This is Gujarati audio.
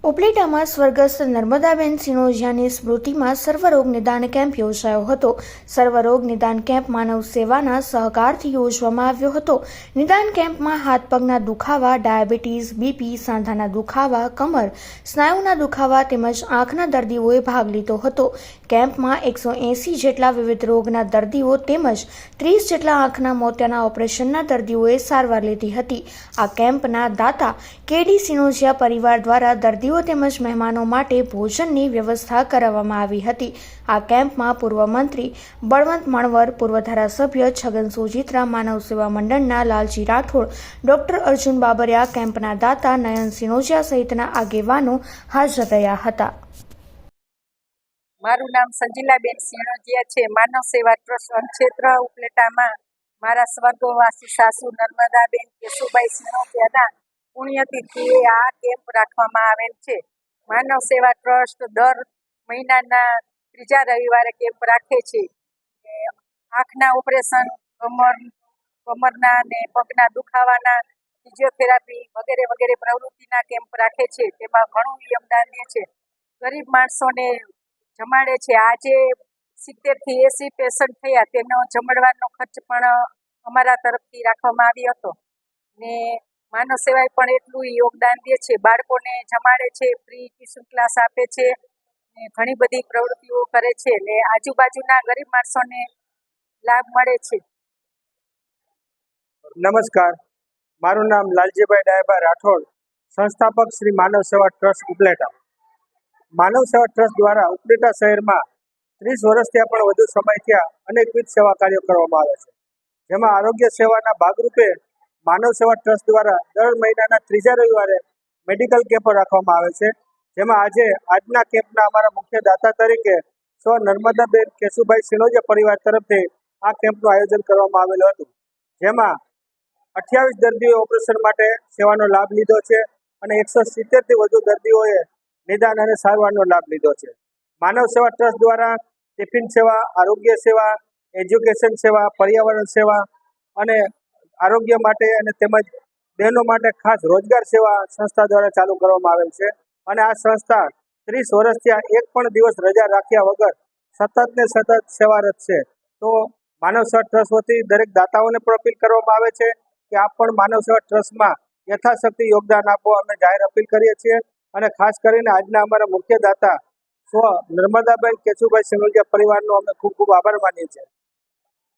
ઉપલેટામાં સ્વર્ગસ્થ નર્મદાબેન સિનોજિયાની સ્મૃતિમાં સર્વરોગ નિદાન કેમ્પ યોજાયો હતો. સર્વરોગ નિદાન કેમ્પ માનવ સેવાના સહકારથી યોજવામાં આવ્યો હતો. નિદાન કેમ્પમાં હાથ પગના દુખાવા, ડાયાબિટીસ, બીપી, સાંધાના દુખાવા, કમર, સ્નાયુના દુખાવા તેમજ આંખના દર્દીઓએ ભાગ લીધો હતો. કેમ્પમાં 180 જેટલા વિવિધ રોગના દર્દીઓ તેમજ 30 જેટલા આંખના મોતિયાના ઓપરેશનના દર્દીઓએ સારવાર લીધી હતી. આ કેમ્પના દાતા કેડી સિનોજિયા પરિવાર દ્વારા દર્દીઓ તેમજ મહેમાનો માટે ભોજનની વ્યવસ્થા કરાવવામાં આવી હતી. આ કેમ્પમાં પૂર્વ મંત્રી બળવંત મણવર, પૂર્વ ધારાસભ્ય છગન સોજીત્રા, માનવ સેવા મંડળના લાલજી રાઠોડ, ડોક્ટર અર્જુન બાબરિયા, કેમ્પના દાતા નયન સિનોજિયા સહિતના આગેવાનો હાજર રહ્યા હતા. મારું નામ સંજીલાબેન સિનોજિયા છે. માનવ સેવા ટ્રસ્ટ ક્ષેત્ર ઉપલેટામાં મારા સ્વર્ગવાસી સાસુ નર્મદાબેન કેશુભાઈ સિનોજિયાના પુણ્યતિથિએ આ કેમ્પ રાખવામાં આવેલ છે. માનવ સેવા ટ્રસ્ટ દર મહિનાના ત્રીજા રવિવારે કેમ્પ રાખે છે. આંખના ઓપરેશન, કમરના અને પગના દુખાવાના, ફિઝિયોથેરાપી વગેરે વગેરે પ્રવૃત્તિના કેમ્પ રાખે છે. તેમાં ઘણું યોગદાન દે છે. ગરીબ માણસોને જમાડે છે. આજે 70 થી 80 પેશન્ટ થયા, તેનો જમણવારનો ખર્ચ પણ અમારા તરફથી રાખવામાં આવ્યો હતો. ને માનવ સેવાએ પણ એટલું યોગદાન દે છે. બાળકોને જમાડે છે, ફ્રી ટ્યુશન ક્લાસ આપે છે, ને ઘણી બધી પ્રવૃત્તિઓ કરે છે ને આજુબાજુના ગરીબ માણસોને લાભ મળે છે. નમસ્કાર, મારું નામ લાલજીભાઈ ડાયાભાઈ રાઠોડ, સંસ્થાપક શ્રી માનવ સેવા ટ્રસ્ટ ઉપલેટા. માનવ સેવા ટ્રસ્ટ દ્વારા ઉપલેટા શહેરમાં 30 વર્ષથી પણ વધુ સમય થયા અનેકવિધ સેવા કાર્યો કરવામાં આવે છે. જેમાં આરોગ્ય સેવાના ભાગરૂપે માનવ સેવા ટ્રસ્ટ દ્વારા દર મહિનાના ત્રીજા રવિવારે મેડિકલ કેમ્પો રાખવામાં આવે છે. જેમાં આજના કેમ્પના અમારા મુખ્ય દાતા તરીકે સ્વ નર્મદાબેન કેશુભાઈ સિનોજિયા પરિવાર તરફથી આ કેમ્પનું આયોજન કરવામાં આવેલું હતું. જેમાં 28 દર્દીઓએ ઓપરેશન માટે સેવાનો લાભ લીધો છે અને 170થી વધુ દર્દીઓએ નિદાન અને સારવારનો લાભ લીધો છે. માનવ સેવા ટ્રસ્ટ દ્વારા ટિફિન સેવા, આરોગ્ય સેવા, એજ્યુકેશન સેવા, પર્યાવરણ સેવા અને આરોગ્ય માટે અને તેમજ બહેનો માટે ખાસ રોજગાર સેવા સંસ્થા દ્વારા ચાલુ કરવામાં આવેલ છે. અને આ સંસ્થા 30 વર્ષથી એક પણ દિવસ રજા રાખ્યા વગર સતત ને સતત સેવારત છે. તો માનવ સેવા ટ્રસ્ટ વતી દરેક દાતાઓને પણ અપીલ કરવામાં આવે છે કે આપ પણ માનવ સેવા ટ્રસ્ટમાં યથાશક્તિ યોગદાન આપો. અમે જાહેર અપીલ કરીએ છીએ. અને ખાસ કરીને આજના અમારા મુખ્ય દાતા સ્વ નર્મદાબેન કેશુભાઈ સિનોજિયા પરિવારનો અમે ખૂબ ખૂબ આભાર માનીએ છીએ.